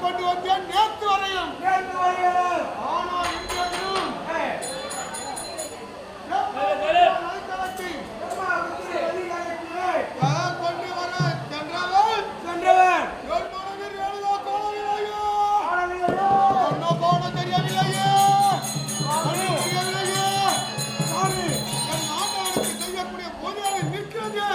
கொண்டு வந்தேன் நேற்று வரையும் ஆனால் இன்றையும் கொண்டு வர சென்றவன் தெரியவில்லையே என் நாட்டவனுக்கு செய்யக்கூடிய போதியாக நிற்கிறது.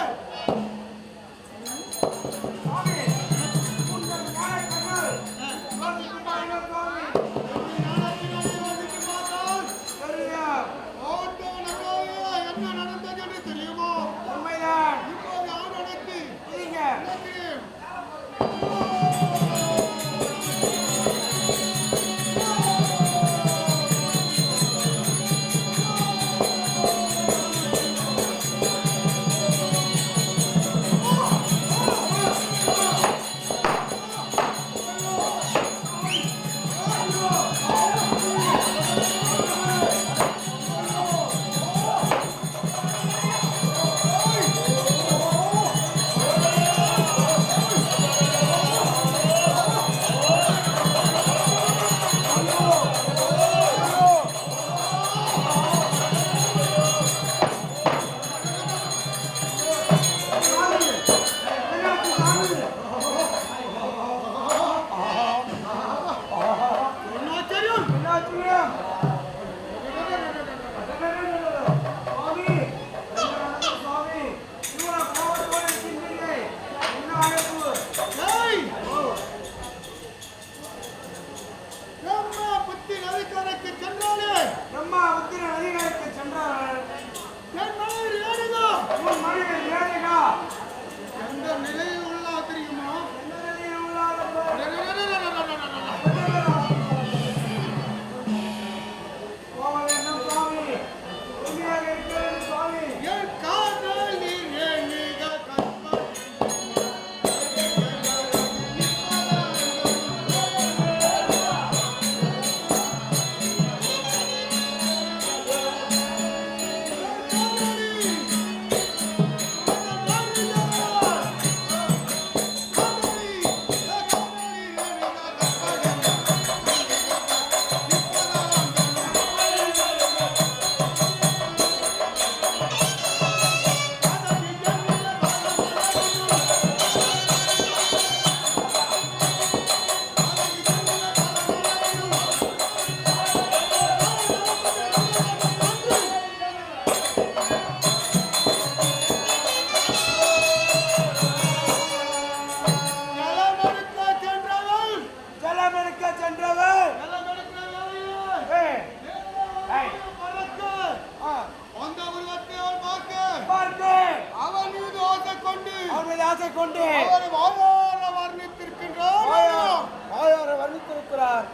வர்ணித்திருக்கிறார்.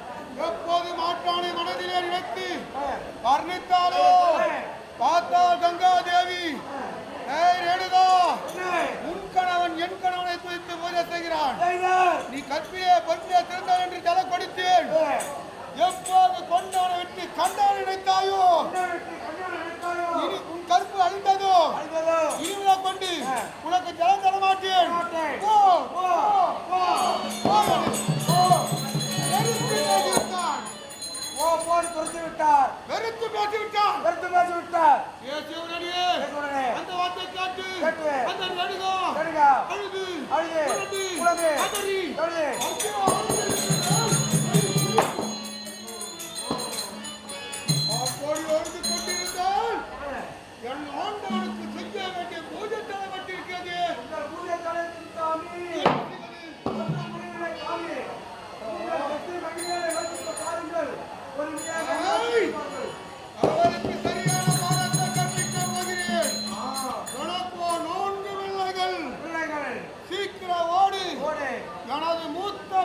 எப்போது மாற்றானை மனதிலே நினைத்து வர்ணித்தாரோ பார்த்தால் கங்கா தேவி உன் கணவன் என் கணவனை குறித்து பூஜை செய்கிறான். நீ கற்பிலே பொறுப்பிலே திறந்தார் என்று தலை கொடுத்தேன். எப்போது கொண்டவனை விட்டு கண்டான் நினைத்தாயோ உன் கற்பு அழிந்ததோ இருவிழா கொண்டு உனக்கு ஜலம் தர மாட்டேன். வெறுத்து பேசிவிட்டார். அந்த வார்த்தை கேட்டு அந்த நடுகா அழுது அப்படி ஒழுந்து கொண்டிருந்தால் என் ஆண்டவனுக்கு செய்ய வேண்டிய பூஜை தலைப்பட்டிருக்கிறது. அவருக்கு சரியான பாடத்தை கற்பிக்க போகிறேன். உனக்கோ 4 பிள்ளைகள். சீக்கிரம் ஓடு. எனது மூத்த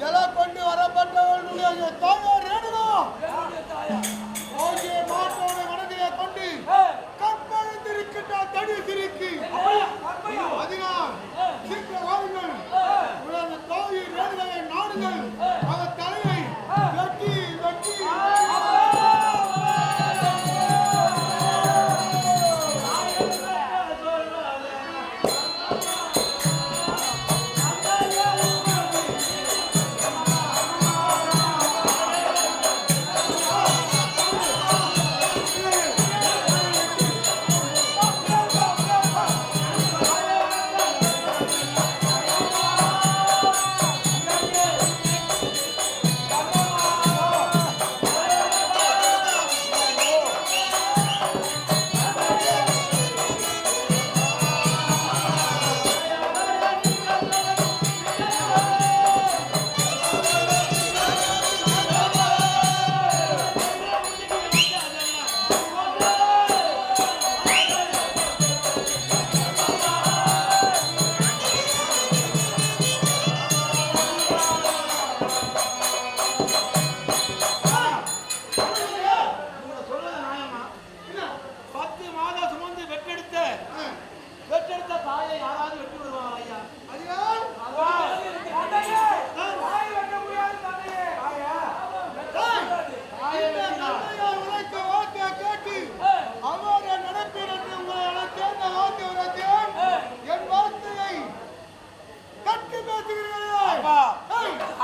ஜல கொண்டு வரப்பட்டவர்களுடைய தாயார் ரேணுகா ஆகிய மாட்டோட மனதிலே கொண்டு கற்பழித்திருக்கின்ற தடி சிரிக்கு அதனால் சீக்கிரம் வாருங்கள் உனது தாய் ரேணுகாவை நாடுங்கள் அவர் தலையை வெட்டி வெட்டி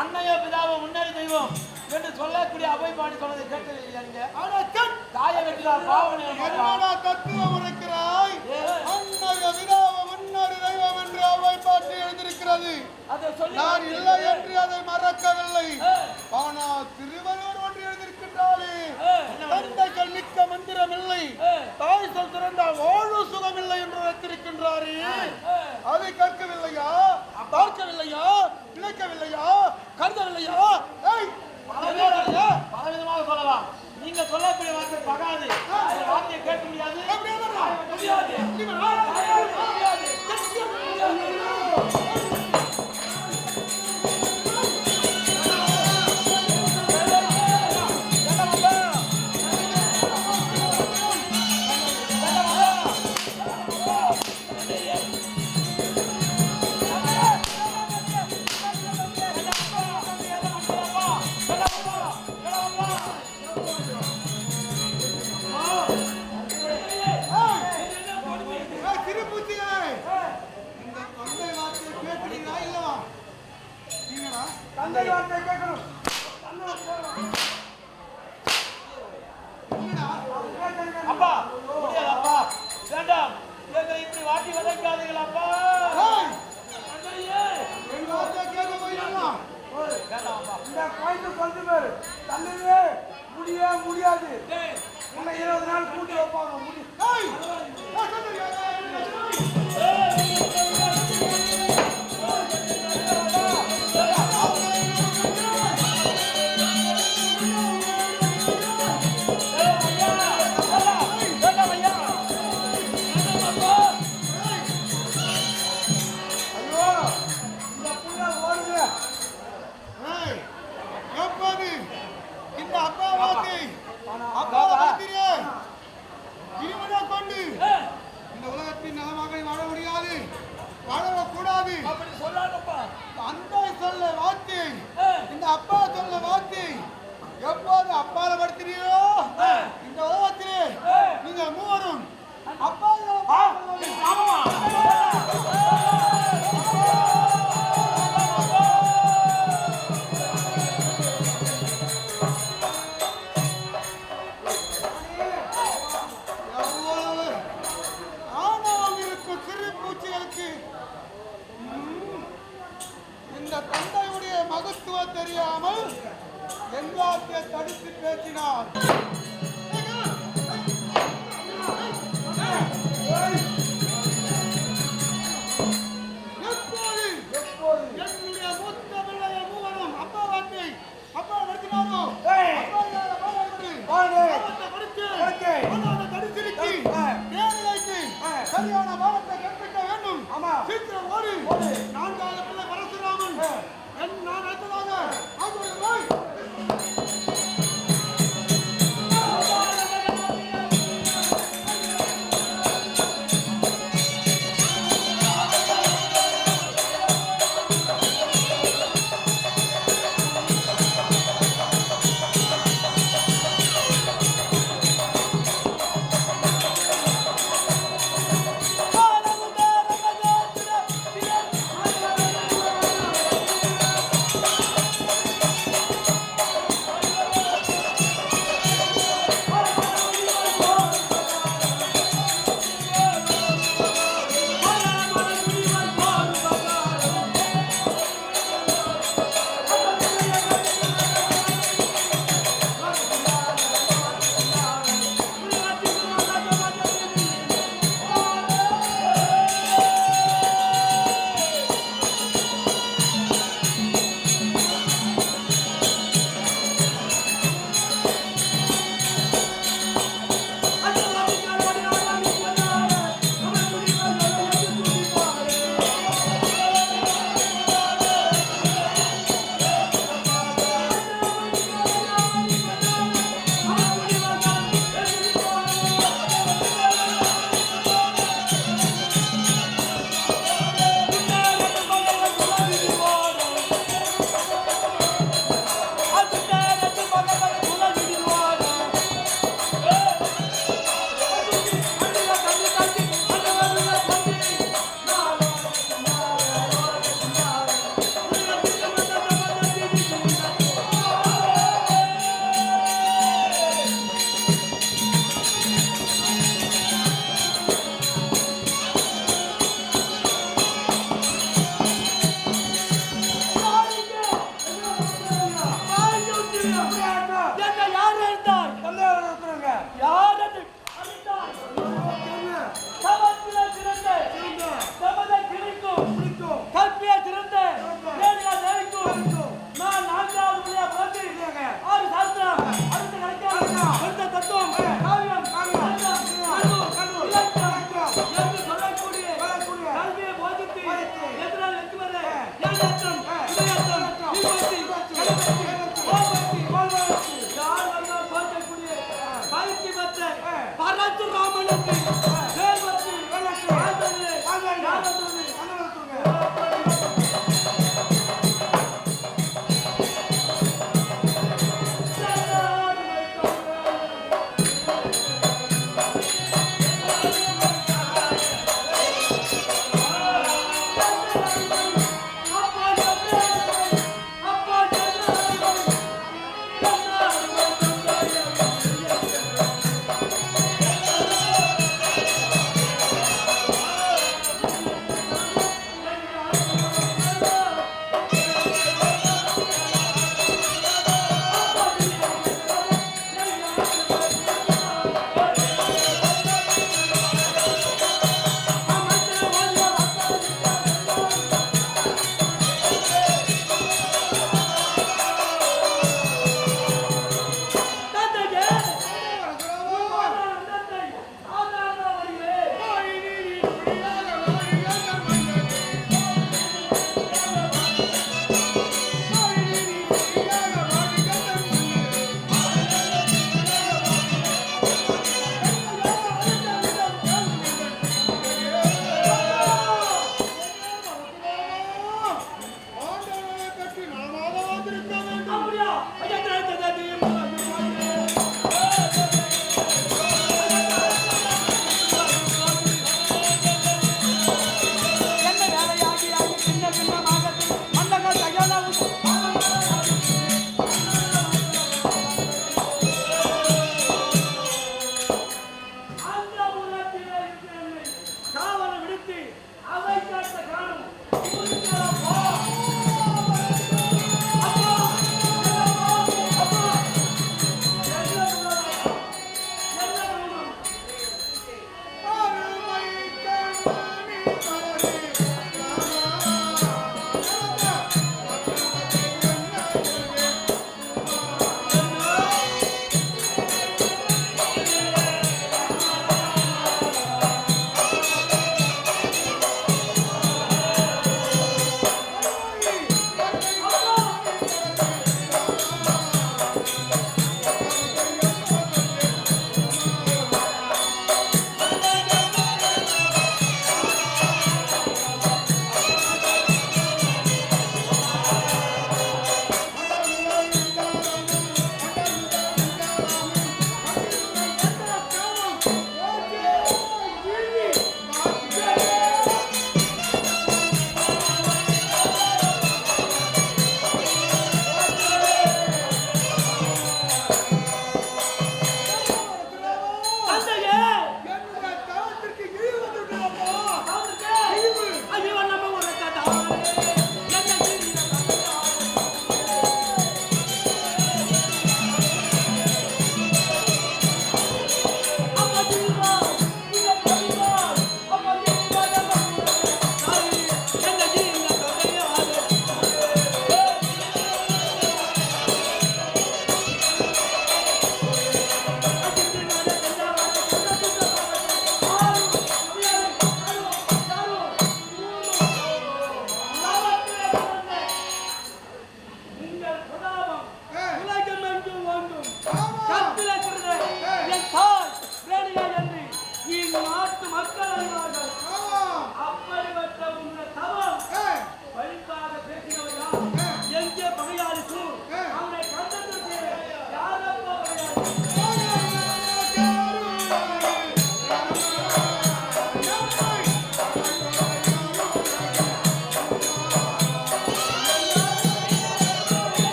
அன்னையோ பிதாவோ முன்னேறி தெய்வம் என்று சொல்லக்கூடிய அபை பாடி சொன்னதை கேட்கவில்லை. தாயை வெட்டினார் பாவனை தத்துவம் உரைக்கிறாய். அன்னையோ பிதாவோ முன்னேறி தெய்வம் என்று அபை பாட்டி எழுதியிருக்கிறது. நான் இல்லை என்று அதை மறக்கவில்லை. ஆனால் திருவள்ளுவர் ஒன்று எழுதியிருக்கின்றாலே தந்தைகள் மிக்க மந்திரம் இல்லை, தாய் சொல் திறந்தால் வாழ்வு சுகம் இல்லை என்று வைத்திருக்கின்றாரே. அதை கற்கவில்லையா, பார்க்கவில்லையா, நினைக்கவில்லையா, கருதவில்லையா? பலவிதமாக சொல்லலாம். நீங்க சொல்லக்கூடிய வார்த்தை பகாது, வார்த்தையை கேட்க முடியாது. அப்பா முடியாது அப்பா, வேண்டாம், இப்படி வாட்டி வதைக்காதீர்கள் அப்பா. முடியாது. உன்னை 20 நாள் கூட்டி வைப்பாங்க. எப்போது அப்பால படுத்துறியோ இந்த உலகத்திலே நீங்க மூவரும் அப்பா ஆனாவிற்கு சிறு பூச்சிகளுக்கு இந்த தந்தையுடைய மகத்துவம் தெரியாமல் எல்லாத்தையும் தடுத்து பேசினார். எப்போது என்னுடைய மூத்த பிள்ளைய மூவரும் அப்பா வார்த்தை அப்பா நடத்தினாரோ சரியான பாடத்தை கற்பிக்க வேண்டும். சீக்கிரம் ஓடு. 4வது பிள்ளை பரசுராமன் நான் பரசுராமனுக்கு தேவருக்கு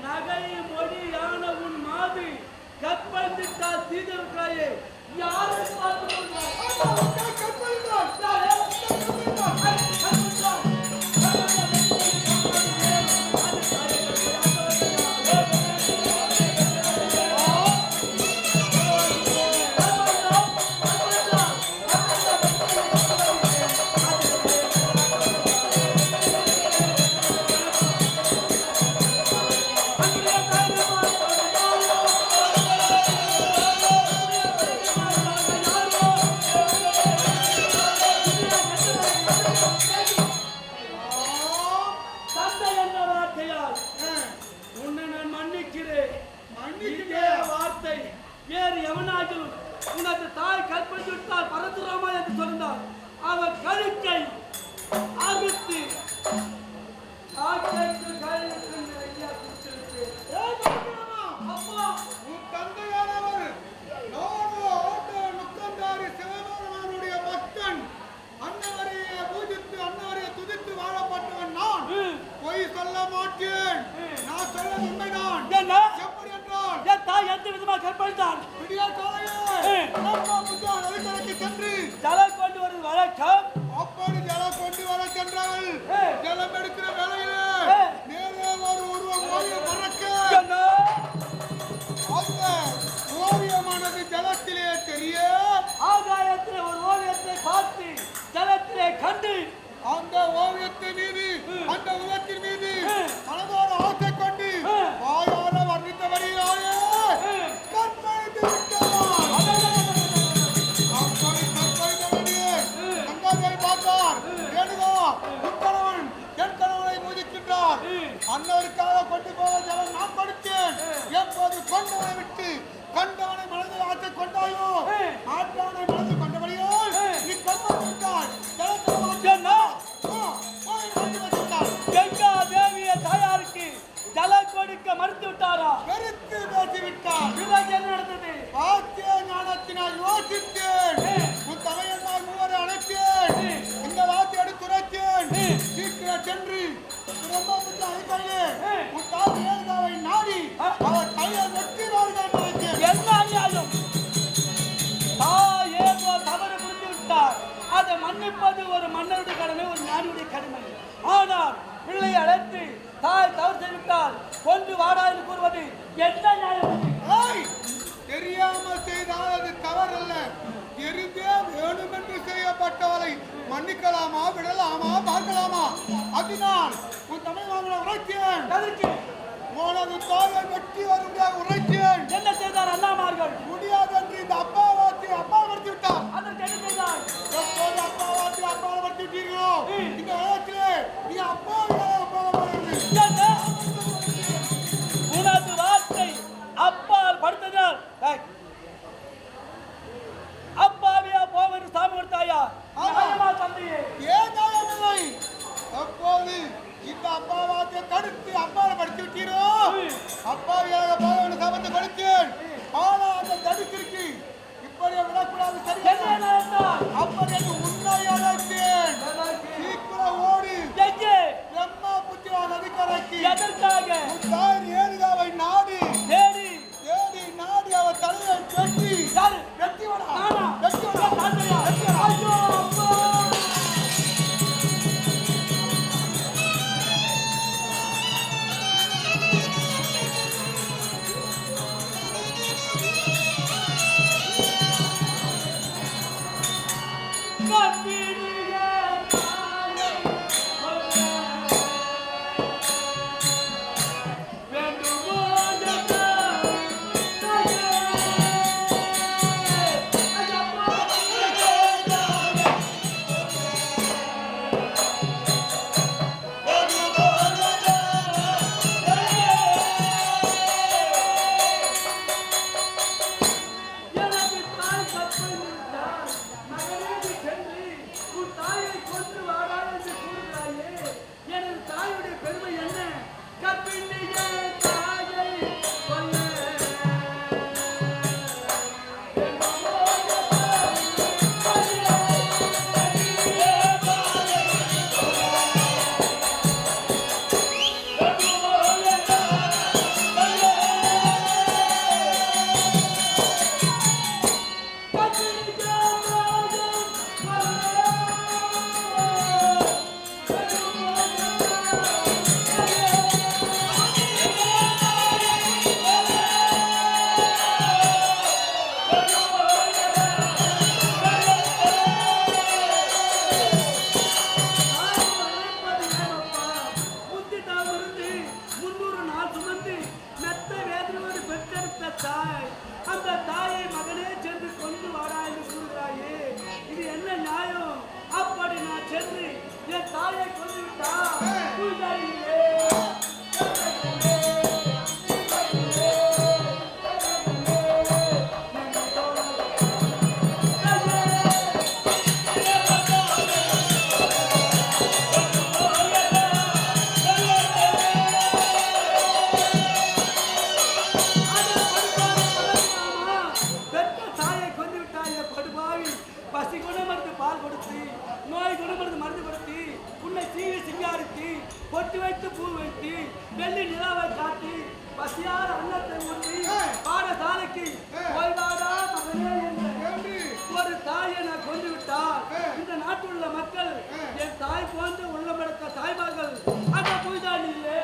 நகை மொழியான உன் மாது கற்பந்தித்தால் தீதிருக்கிறாயே யார் தாய் எந்த விதமாக கற்பழித்தாள்? விடியா காலையே அம்மா புத்தா நதிக்கரைக்கு சென்று ஜலம் கொண்டு வருவது வழக்கம். அப்படி ஜலம் கொண்டு வர சென்றாள். ஜலம் எடுக்கிற வேலையில நேரே ஒரு உருவம் ஓவியம் பறக்க என்ன? அந்த ஓவியமானது ஜலத்திலே தெரிய ஆகாயத்திலே ஒரு ஓவியத்தை பார்த்து ஜலத்திலே கண்டு அந்த ஓவியத்தின் மீது அந்த உருவத்தின் மீது மனதோட ஆசை கொண்டு வாயார வர்ணித்தபடியாலே கற்பழித்து விட்டார். அப்படி கற்பழித்தபடியே கங்காதேவி பார்த்தார். ஏனுதா உன் என் கணவனை மோதிக்கின்றார். அன்னவருக்காக கொண்டு போக ஜலம் நான் கொடுத்தேன். எப்போது கொண்டவனை விட்டு கண்டவனை மனதில் ஆசை கொண்டாயோ ஆட்டானை மனதில் கொண்டபடியால் நீ கற்பழித்து விட்டாய். கங்கா தேவிய தாயாருக்கு ஜலம் கொடுக்க மறுத்து விட்டாரா? வெறுத்து பேசிவிட்டார். பிறகு என்ன நடந்தது? வாத்திய ஞானத்தினால் யோசித்தேன். உன் தமையன்மார் மூவரை அழைத்தேன். இந்த வார்த்தை எடுத்து உரைத்தேன். சீக்கிரம் சென்று பிரம்மபுத்த அதிகாரியே உன் தாய் ஏழுதாவை நாடி அவர் கையை வெட்டி வாழ்கள் நினைத்தேன். என்ன அநியாயம்! தாய் ஏதோ தவறு புரிந்து விட்டார். அதை மன்னிப்பது ஒரு மன்னருடைய கடமை, ஒரு ஞானியுடைய கடமை. ஆனால் பிள்ளை அழைத்து தாய் தவறு செய்துவிட்டால் கொண்டு வாடா என்று கூறுவது என்ன நியாயம்? ஏய், தெரியாமல் செய்தால் அது தவறல்ல. தெரிந்தே வேணுமென்று செய்யப்பட்டவரை மன்னிக்கலாமா, விடலாமா, பார்க்கலாமா? அதனால் உன் தமிழ் மாமனை உரைத்தேன். எதற்கு? உனது தோலை வெட்டி வரும்படியாக உரைத்தேன். என்ன செய்தார் அண்ணாமார்கள்? முடியாது என்று இந்த அப்பாவாத்தி அப்பாவடுத்தி விட்டார். அதற்கு என்ன செய்தார்? எப்போது அப்பாவாத்தி அப்பாவடுத்தி விட்டீர்களோ இந்த உலகத்திலே நீ அப்பாவாக என்ன? உனது வார்த்தை அப்பால் படுத்ததால் அப்பாவியா போவது சாமி கொடுத்தாயா? தந்தையே ஏன் நியாயமில்லை? எப்போது இந்த அப்பாவாத்தை தடுத்து அப்பாவை படித்து விட்டீரோ அப்பாவியாக போக சமந்து கொடுத்தேன். ஆனால் அந்த தடுத்திருக்கு இப்படியே விடக்கூடாது. என்ன நடந்தால்? அப்படி என்று உன்னை அழைத்தேன். சீக்கிரம் ஓடி எங்கே? பிரம்மா புத்திரா நதிக்கரைக்கு. எதற்காக? தாய் ஏழுகாவை நாடி தேடி தேடி நாடி அவர் தலையை வெட்டி யாரு? வெட்டி விடா நானா? வெட்டி விடா தந்தையா? ஐயோ அப்பா! பொட்டு வைத்து பூ வைத்து வெள்ளி நிலாவை காட்டி பசியார அன்னத்தை ஊற்றி பாட பாடசாலைக்கு ஓய்வாடா மகனே என்று என்று ஒரு தாயை நான் கொண்டு விட்டால் இந்த நாட்டில் உள்ள மக்கள் என் தாய் போன்று உள்ளமெடுத்த தாய்மார்கள் அந்த பூஜானிலே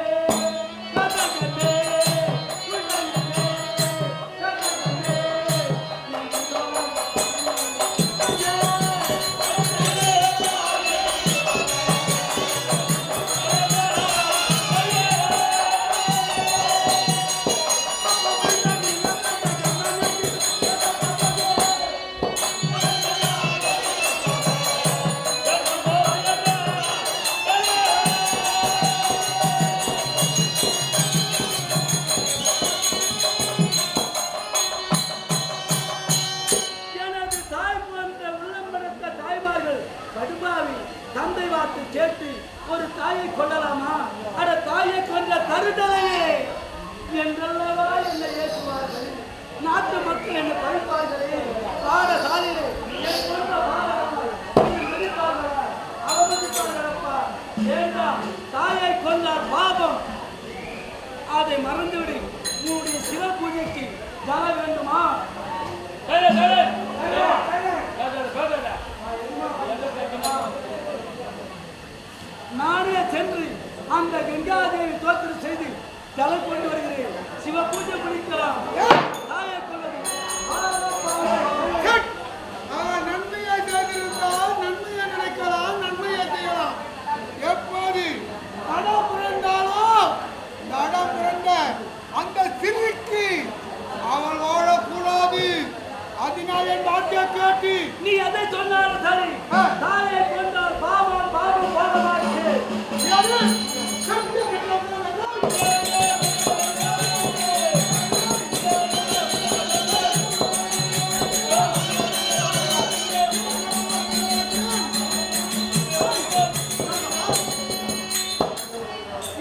தந்தை வார்த்தை கேட்டு ஒரு தாயை கொள்ளலாமா? அட தாயை கொன்ற தருதலையே என்றல்லவா என்னை ஏற்றுவார்கள். நாட்டு மக்கள் என்னை பழிப்பார்களே. பாடசாலையிலே என் கொன்ற பாடகர்கள் அவமதிப்பார்களப்பா. ஏண்டா தாயை கொண்டார் பாபம், அதை மறந்துவிடு. உன்னுடைய சிவ பூஜைக்கு ஜன வேண்டுமா? நானே சென்று அந்த கங்காதேவி தோத்திரம் செய்து தலை கொண்டு வருகிறேன். சிவ பூஜை பிடிக்கலாம். நன்மையை செய்திருந்தால் நன்மையை நினைக்கலாம், நன்மையை செய்யலாம். எப்போது தடம் புரண்டாலோ தடம் புரண்ட அந்த சிறுக்கு அவள் வாழக்கூடாது. அதனால் என் வார்த்தையை கேட்டு நீ எதை சொன்னாலும் சரி, தாயை கொண்டால் பாவம் பாவம் பாவமாச்சு.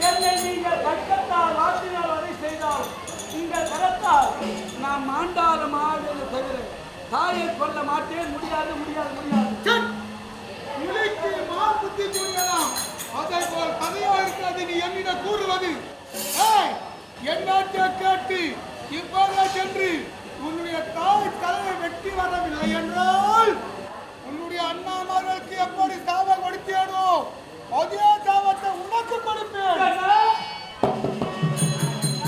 என்னை நீங்கள் கட்டத்தால் வாத்தினால் வரை செய்தால் நீங்கள் கரத்தால் நான் மாண்டாத மாடு தவிர தாயை கொள்ள மாட்டேன். முடியாது முடியாது முடியாது. இலைக்கு மா புத்தி கூறலாம். அதை போல் கதையா இருக்காது நீ என்னிடம் கூறுவது. என்னாற்ற கேட்டு இப்போதே சென்று உன்னுடைய தாய் தலையை வெட்டி வரவில்லை என்றால் உன்னுடைய அண்ணாமார்களுக்கு எப்படி சாபம் கொடுத்தியானோ அதே சாபத்தை உனக்கு கொடுப்பேன்.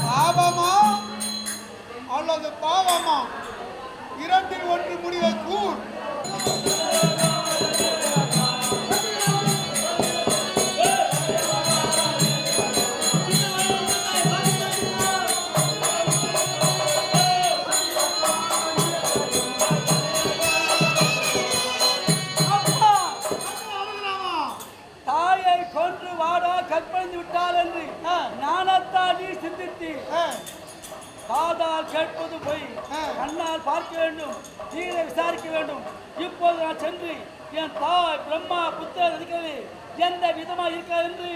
சாபமா அல்லது பாவமா? இரண்டில் ஒன்று முடிவை கூர். தாயை கொன்று வாடா கற்பழிந்து விட்டால் என்று நானத்தான் நீ சிந்தித்து காதால் கேட்பது போய் கண்ணால் பார்க்க வேண்டும், தீரை விசாரிக்க வேண்டும். இப்போது நான் சென்று என் தாய் பிரம்மா புத்திரர் இருக்கிறது எந்த விதமா இருக்கிறது என்று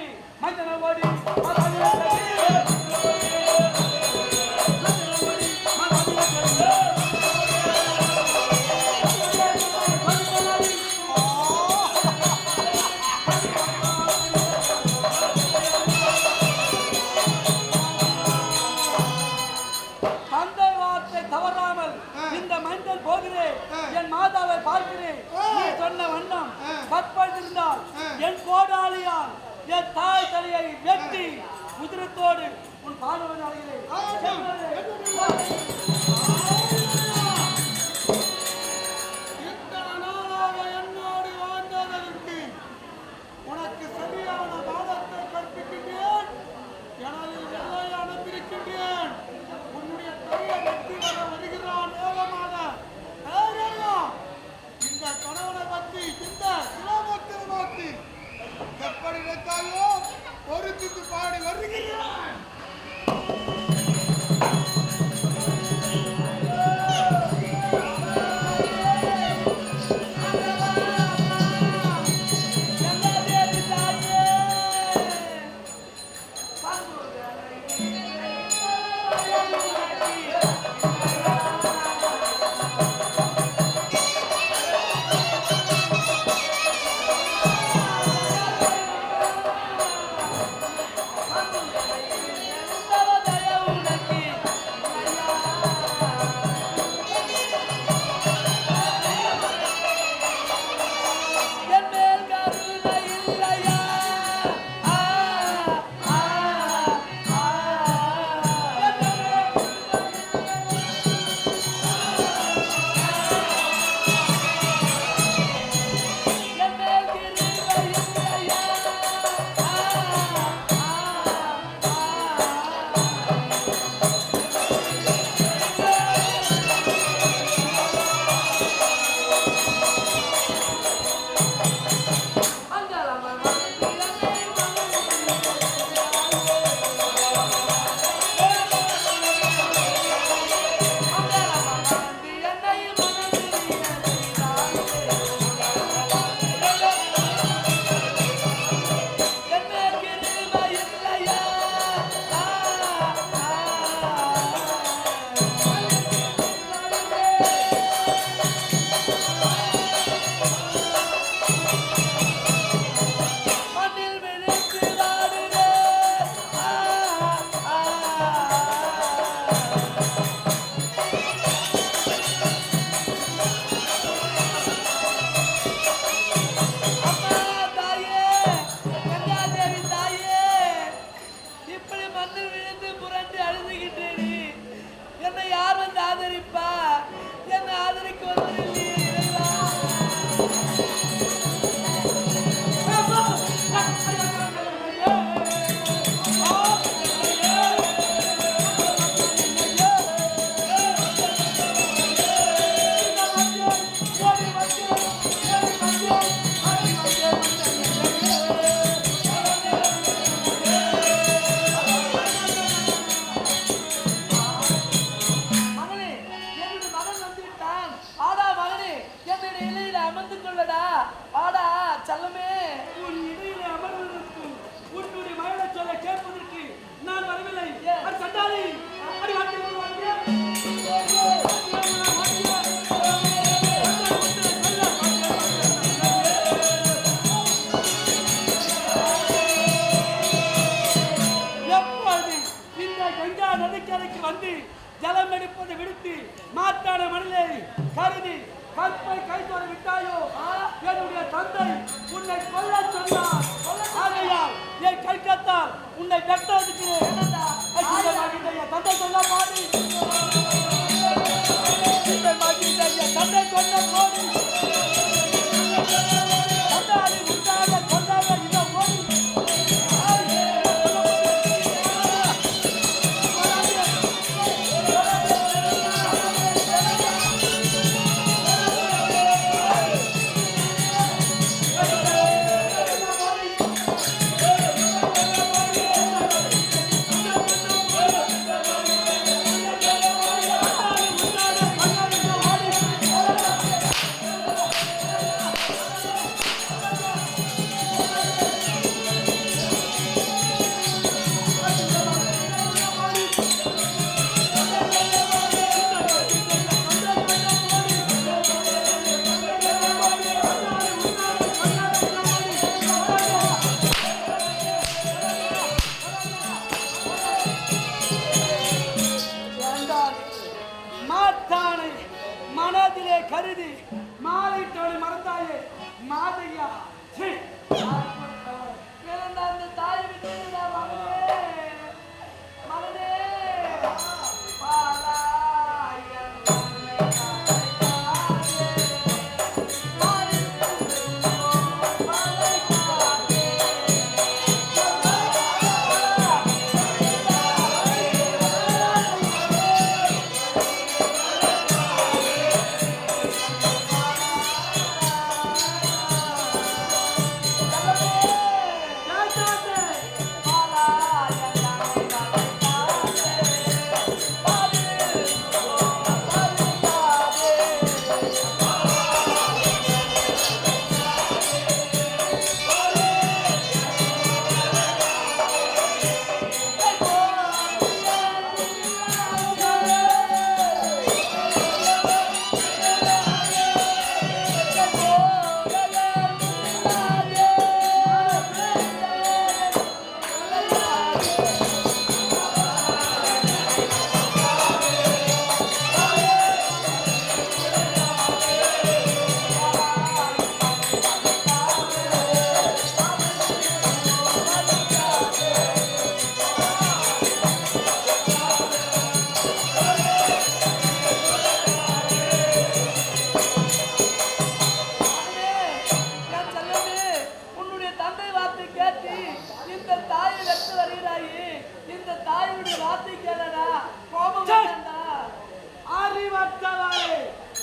மஞ்சள் போகிறேன். என் மாதாவை பார்க்கிறேன். நீ சொன்ன வண்ணம் கற்பழித்திருந்தால் என் கோடாலியால் என் தாய் தலையை வெட்டி உதிரத்தோடு உன் பாதவன் அடைகிறேன். என்னோடு வாழ்ந்ததற்கு உனக்கு சரியான பாடத்தை கற்பிக்கின்றேன். எனது எல்லை அனுப்பியிருக்கின்றேன். உன்னுடைய தலையை வெட்டி வர வருகிறான். இந்த கணவனை பற்றி இந்த சிவமக்களை மாற்றி எப்படி வைத்தாயோ பொறுத்து பாடி வருகிறான். கங்கா நதிக்கரைக்கு வந்து ஜலம் எடுப்பதை விடுத்து மாற்றான மனிதரை கருதி கற்பை கைத்தோட விட்டாயோ என்னுடைய தந்தை உன்னை கொல்ல சொன்னார். ஆகையால் என் கைக்கத்தால் உன்னை வெட்ட இருக்கிறேன். தந்தை கொல்ல பாடி தந்தை கொல்ல போடி தந்தாரி உண்டாக கொண்டாட இதை போடி மனதிலே கருதி மாலைட்டோடு மறந்தாயே மாதையா அந்த தாய் விட்டு மகனே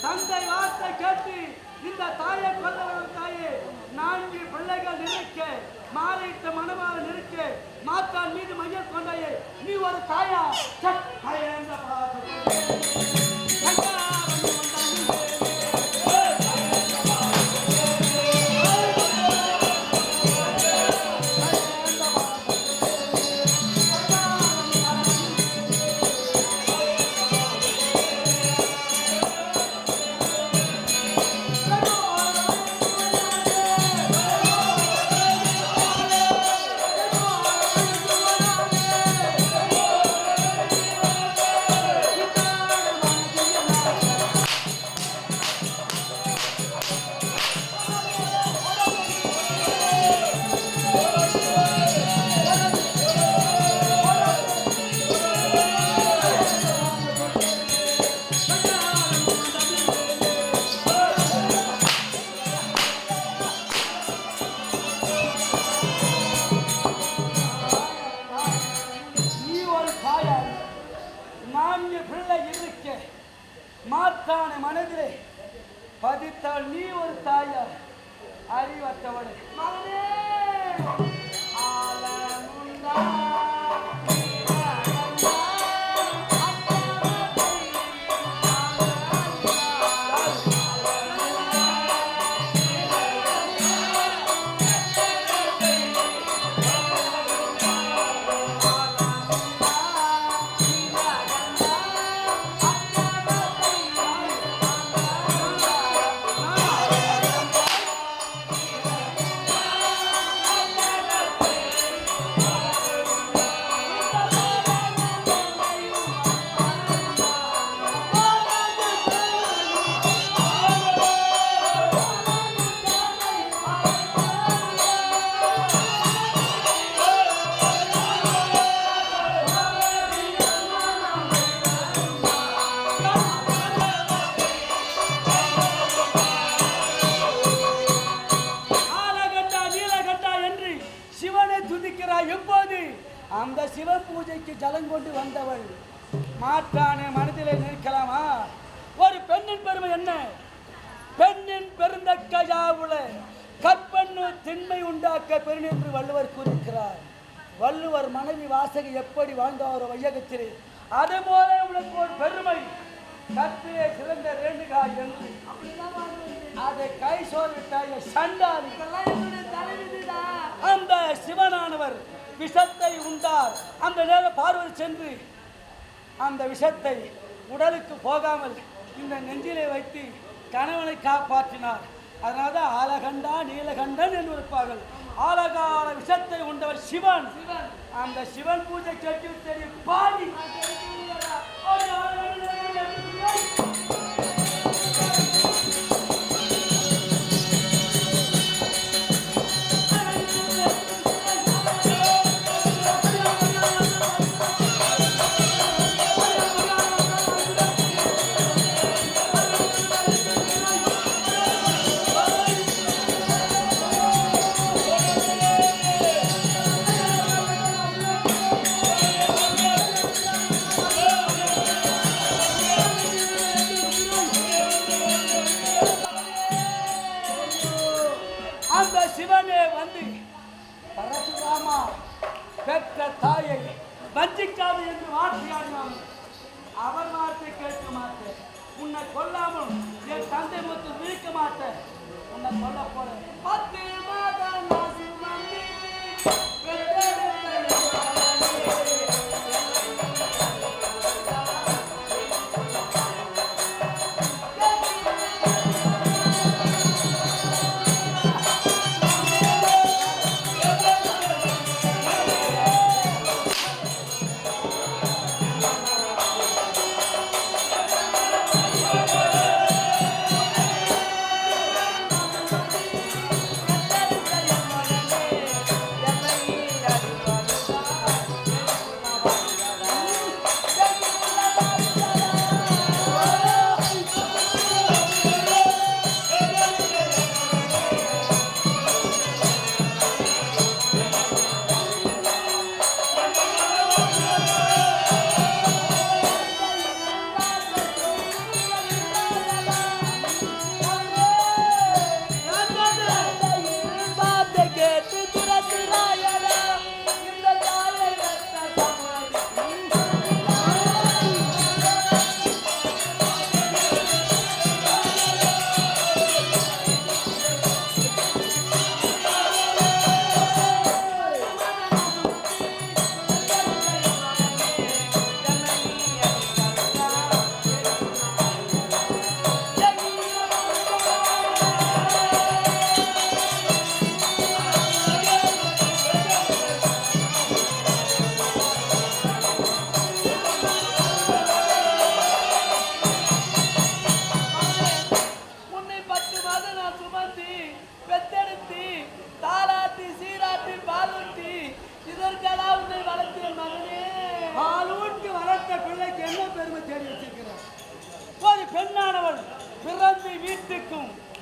தந்தை வார்த்தை கேட்டு இந்த தாயை கொல்லவரும் தாயே 4 பிள்ளைகள் இருக்க மாலையிட்ட மனமாக இருக்க மாத்தான் மீது மையம் கொண்டாயே நீ ஒரு தாயா மாற்றான மனதிலே பதித்தால் நீ ஒரு தாயா அறிவற்றவளே மகனே பூஜைக்கு ஜலம் கொண்டு வந்தவள் மாற்றான மனதிலே நிற்கலாமா? ஒரு பெண்ணின் பெருமை என்ன? பெண்ணின் பெருந்தக்கையாவுல கற்பண்ணு திண்மை உண்டாக்க பெண் என்று வள்ளுவர் கூறுகிறார். வள்ளுவர் மனைவி வாசகி எப்படி வாழ்ந்தாரோ வையகத்திலே, அதே போல உனக்கு ஒரு பெருமை கற்பிலே சிறந்த ரேணுகா என்று அதை கை சோர்விட்டாய சண்டாளி. அந்த சிவனானவர் விஷத்தை உண்டார். அந்த நேரம் பார்வதி சென்று அந்த விஷத்தை உடலுக்கு போகாமல் இந்த நெஞ்சிலே வைத்து கணவனை காப்பாற்றினார். அதனால தான் ஆலகண்டா நீலகண்டன் என்று இருப்பார்கள். ஆலகால விஷத்தை உண்டவர் சிவன். அந்த சிவன் பூஜை கேட்டு தெரியும் பாடி பெற்ற தாயை வஞ்சிக்காது என்று வார்த்தையாடினான். அவர் வார்த்தை கேட்க மாட்டேன். உன்னை கொல்லாமல் என் தந்தை மொத்தம் வீழ்க்க மாட்டேன். உன்னை கொல்ல போல 10 மாதம்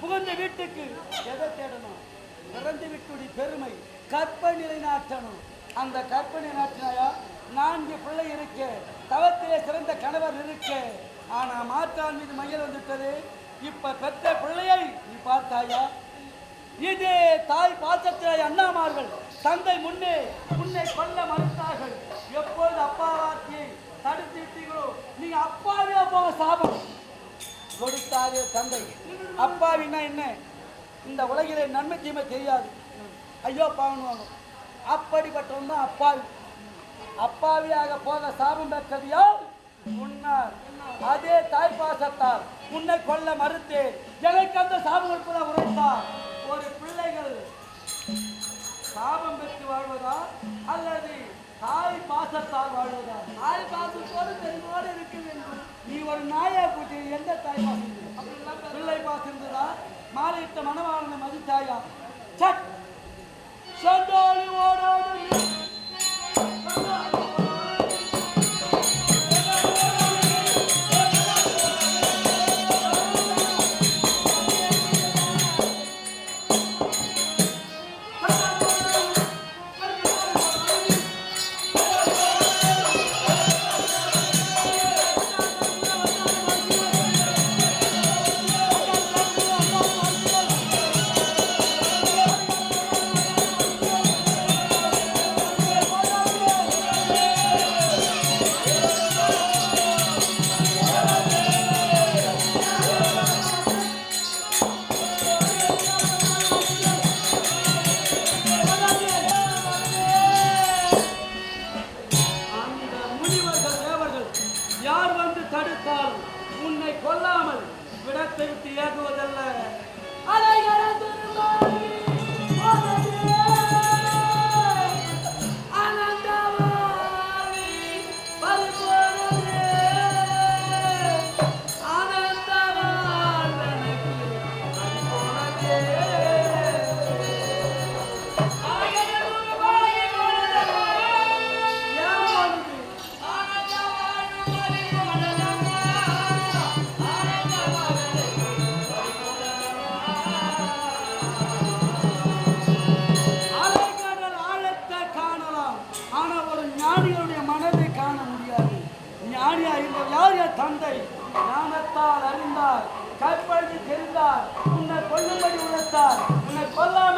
புகுந்த வீட்டுக்கு எதை தேடணும்? பிறந்த வீட்டுடைய பெருமை கற்ப நிலைநாட்டணும். அந்த கற்ப நிலைநாட்டினாயா 4 பிள்ளை இருக்க, தவத்திலே சிறந்த கணவர் இருக்க. ஆனா மாற்றான் மீது மையல் வந்துட்டது. இப்ப பெற்ற பிள்ளையை நீ பார்த்தாயா? இதே தாய் பாசத்திலே அண்ணாமார்கள் தந்தை முன்னே உன்னை கொல்ல மறுத்தார்கள். எப்பொழுது அப்பாவாக்கியை தடுத்து விட்டீங்களோ நீங்க அப்பாவே போக சாபம் கொடுத்தாரு தந்தை. அப்பாவின்னா என்ன? இந்த உலகிலே நன்மை தீமை தெரியாது, ஐயோ பாவனுவாங்க. அப்படிப்பட்டவன் தான் அப்பாவி. அப்பாவியாக போக சாபம் பெற்றது யார்? முன்னார். அதே தாய் பாசத்தால் உன்னை கொல்ல மறுத்தேன், எனக்கு அந்த சாபம் இருப்பதா உரைத்தார். ஒரு பிள்ளைகள் சாபம் பெற்று வாழ்வதா அல்லது தாய் பாசத்தால் வாழ்வதா? தாய் பாசத்தோடு பெருமோடு இருக்க வேண்டும். நீ ஒரு நாயா பூச்சி, எந்த தாய் பாசம்? பிள்ளை பாசம் இருந்ததா? மாலையிட்ட மனவாளனை மதித்தாயா? சட் சண்டாளி ஓடாது. கொல்லாமல் விடத்தை விட்டு ஏகுவதல்ல. அலைகர துருமாறி போனதே, ஆனந்தவாரி பறிபோனதே, ஆனந்தவாரி எனக்கு பறிபோனதே. அலைகர துருமாறி போனதே, ஏன் போனது? ஆனந்தவாரி பறிபோனதே, அலைக்கடல் ஆழத்தை காணலாம், ஆனா ஒரு ஞானிகளுடைய மனதை காண முடியாது. ஞானியா இருந்த யார்? என் தந்தை. ஞானத்தால் அறிந்தார், கற்பழித்து தெரிந்தார், உன்னை கொல்லும்படி உழைத்தார், உன்னை கொல்லாம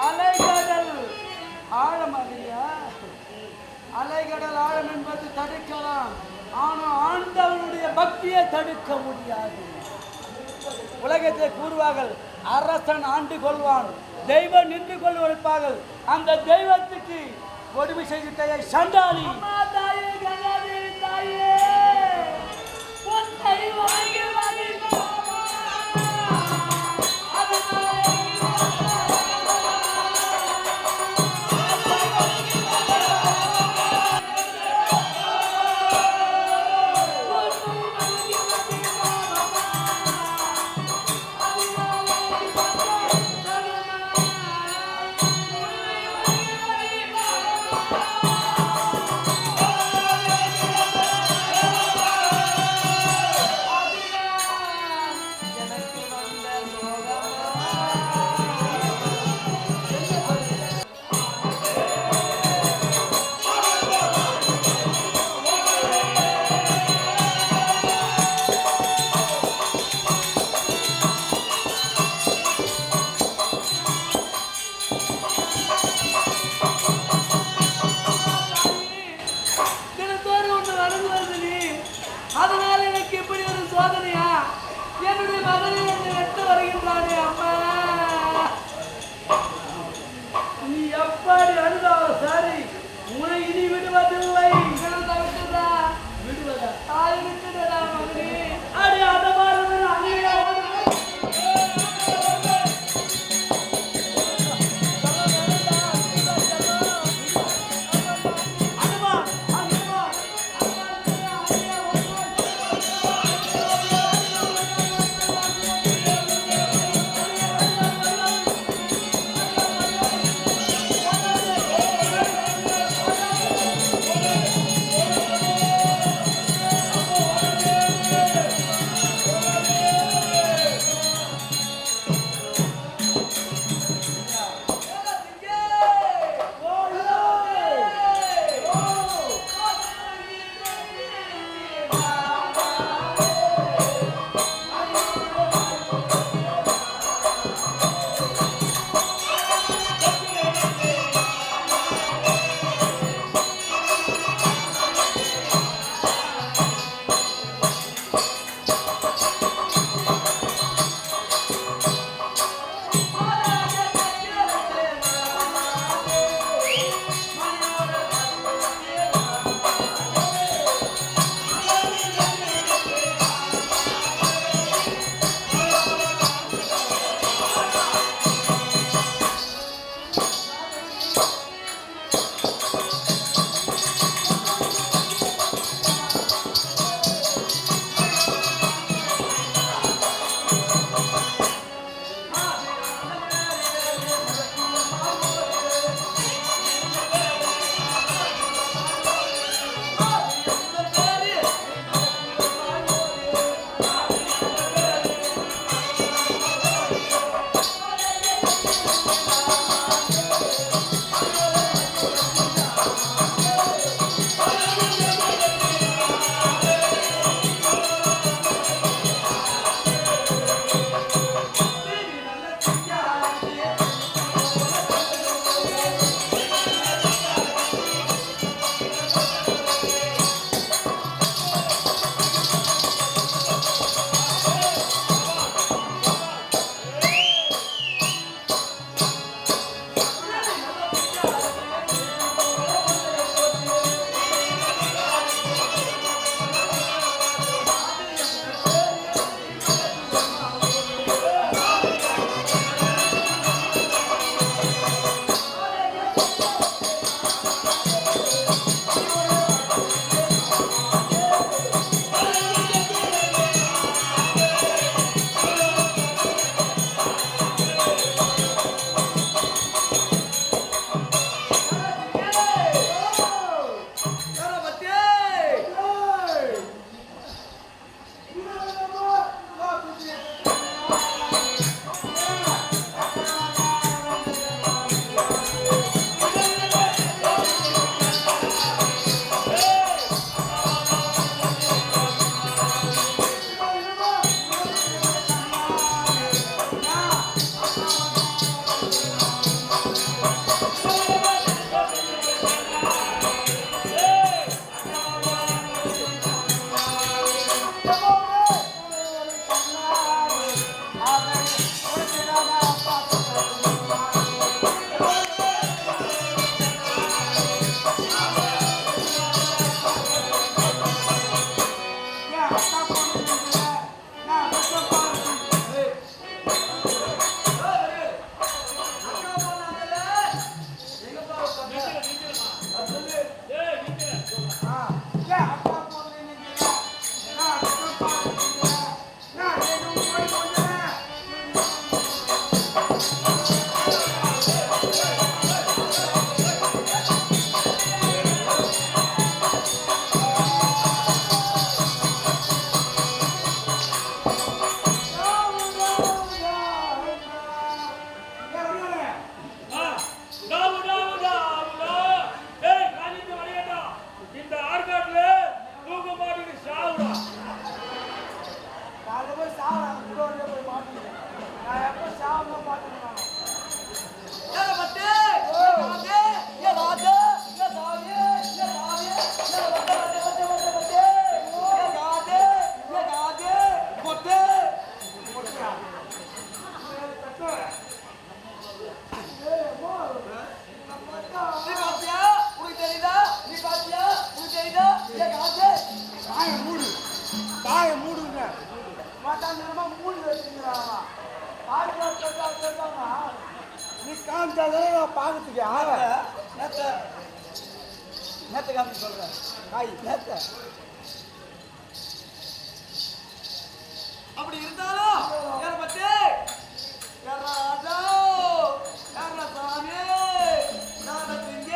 அலைகடல் ஆழம் அறியா? அலைகடல் ஆழம் என்பது தடுக்கலாம், ஆனா ஆண்டவனுடைய பக்தியை தடுக்க முடியாது. உலகத்தை கூறுவார்கள், அரசன் ஆண்டு கொள்வான், தெய்வம் நின்று கொள்வார்கள். அந்த தெய்வத்துக்கு கொடுமை செய்துட்ட சண்டாளி காமிச்சாதானே நான் பார்க்கறதுக்கு நேத்த காமி சொல்றேன் காய் நேத்த அப்படி இருந்தாலும் யார பத்தி ராஜா யார சாமி நான திங்க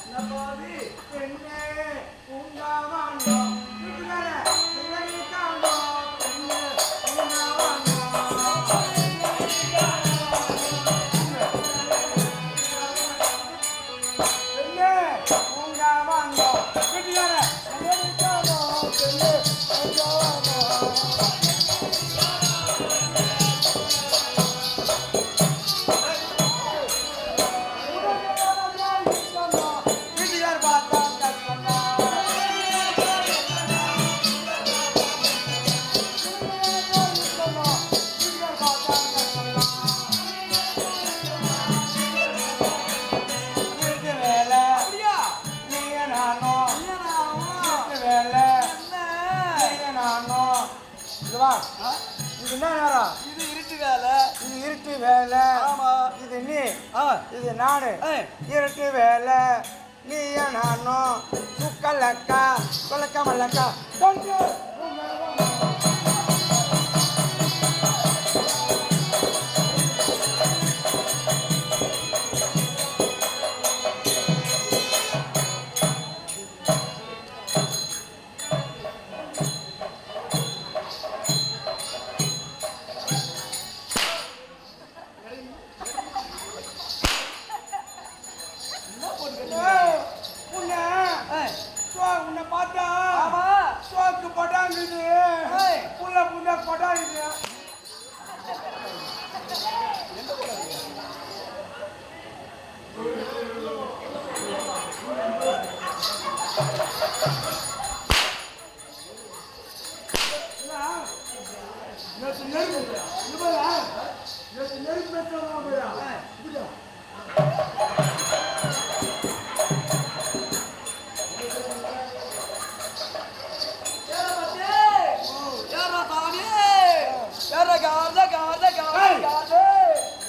நபாதி பெண்ணே உண்டாவாண்டோ வீட்டுக்கார பெண்ணே காண்டோ பெண்ணே உண்டாவாண்டோ பெண்ணே உண்டாவாண்டோ வீட்டுக்கார பெண்ணே காண்டோ பெண்ணே உண்டாவாண்டோ வீட்டுக்கார பார்த்தா கஷ்டமா அப்படியா இது என்ன நேரம்? இது இருட்டு வேலை இது இருட்டு வேலை. ஆமா இது நீ ஆ இது நானு. ஏய். இருட்டு வேலை நீ நானும் சுக்கலக்கா கொலக்கா மல்லக்கா தொண்டு. ஏய், உன்னை பார்த்தா ஆமா சோக்கு கொட்டாங்குது ஏய். புள்ள புள்ள கொட்டாங்குது. நேற்று நெருப்பு இது போல நேற்று நெருப்பு பெற்றோம் போயா இப்படியா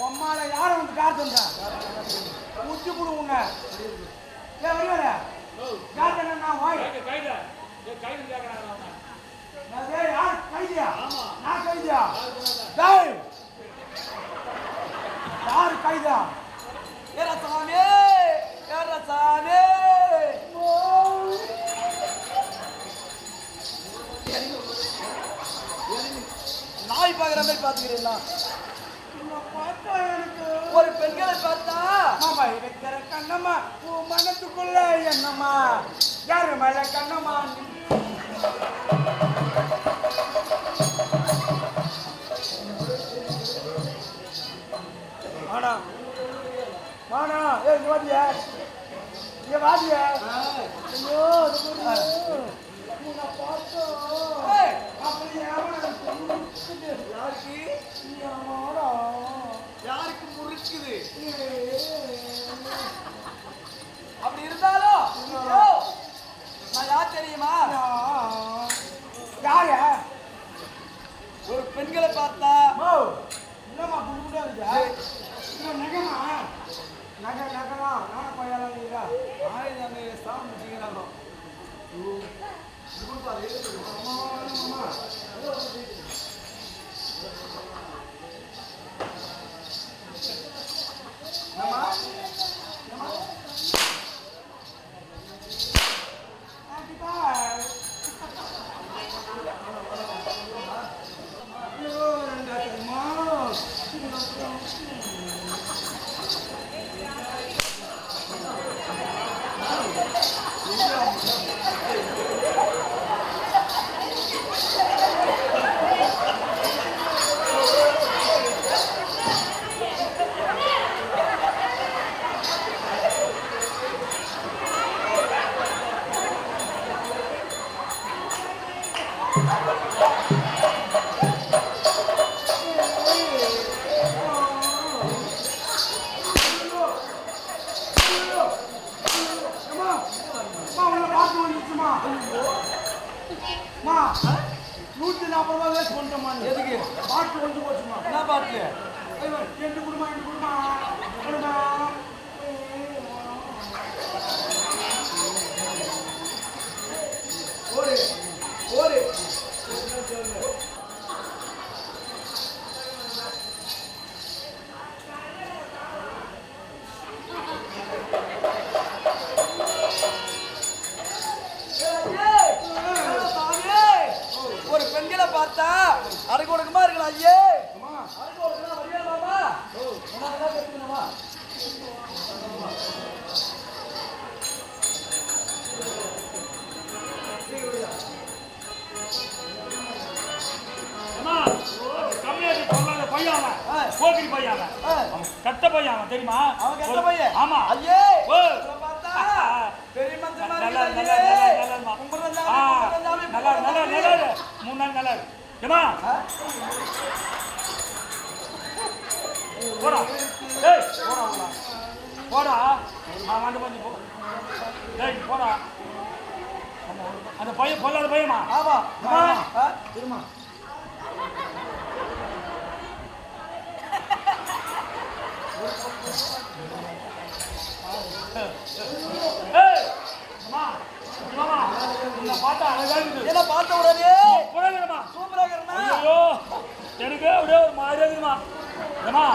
உம்மால யார வந்து காத்துங்க உச்சி புடு உன்னை ஏன் வருவார காத்து நான் வாய் டேய் யார் கைதியா நான் கைதியா டேய் யார் கைதா நாய் பாக்குற மாதிரி பாத்துக்கிறீங்களா உன்னை பார்த்தா எனக்கு ஒரு பெண்களை பார்த்தா மாமா இருக்கிற கண்ணம்மா உன் மனத்துக்குள்ள என்னம்மா யாரு மேல கண்ணம்மா வாடா வாடா ஏ இங்க வாடியா இங்க வாடியா ஐயோ உன்னை பார்த்தா ஏய், அப்படி யாருக்கு யாரா யாருக்கு முறுக்குது அப்படி இருந்தாலும் ஐயோ, நான் யார் தெரியுமா யாரு ஒரு பெண்களை பார்த்தா ஓ என்னம்மா புதுடா இருக்கா இன்னும் நகமா நகலாம் நானும் பையலாம் இருக்கா ஆயுதம் சாமி முடிச்சுக்கிறாங்க உன்னை பார்த்து போக்கிரி பையன் அவன். அவன் கெட்ட பையன் அவன் தெரியுமா? அவன் கெட்ட பையன்? ஆமா. ஐயே ஓ. இவனை பார்த்தா பெரிய மனுஷன் மாதிரி நல்லா இல்லையே. நல்லாமா. கும்பிடுற சாமி, நல்லா 3 நாள் நல்லா ஏமா போடா. ஏய் போடா. வந்து பண்ணி போ. டேய் போடா. அந்த பையன் பொல்லாத பையமா? ஆமா அம்மா. திரும்ப ஏய் அம்மா அம்மா உன்னை பார்த்தா அழகா இருக்குது. இதை பார்த்த உடனே போடாதேம்மா. சூப்பராக இருந்தா ஐயோ எனக்கு அப்படியே ஒரு மாதிரி இருக்குமா? ஏமா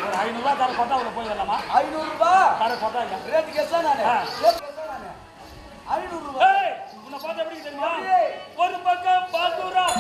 ஒரு 500 ரூபாய் தர பார்த்தா அவ்வளோ போய் வரலாமா? 500 ரூபாய் தர பார்த்தா இல்ல. ரேட்டு கெஸ்ஸா நானு ஆ. ரேட்டு கெஸ்ஸா நானு 500 ரூபாய் ஏய் உன்னை பார்த்தா எப்படி தெரியுமா? எப்படி? ஒரு பக்கம் 500 ரூபாய்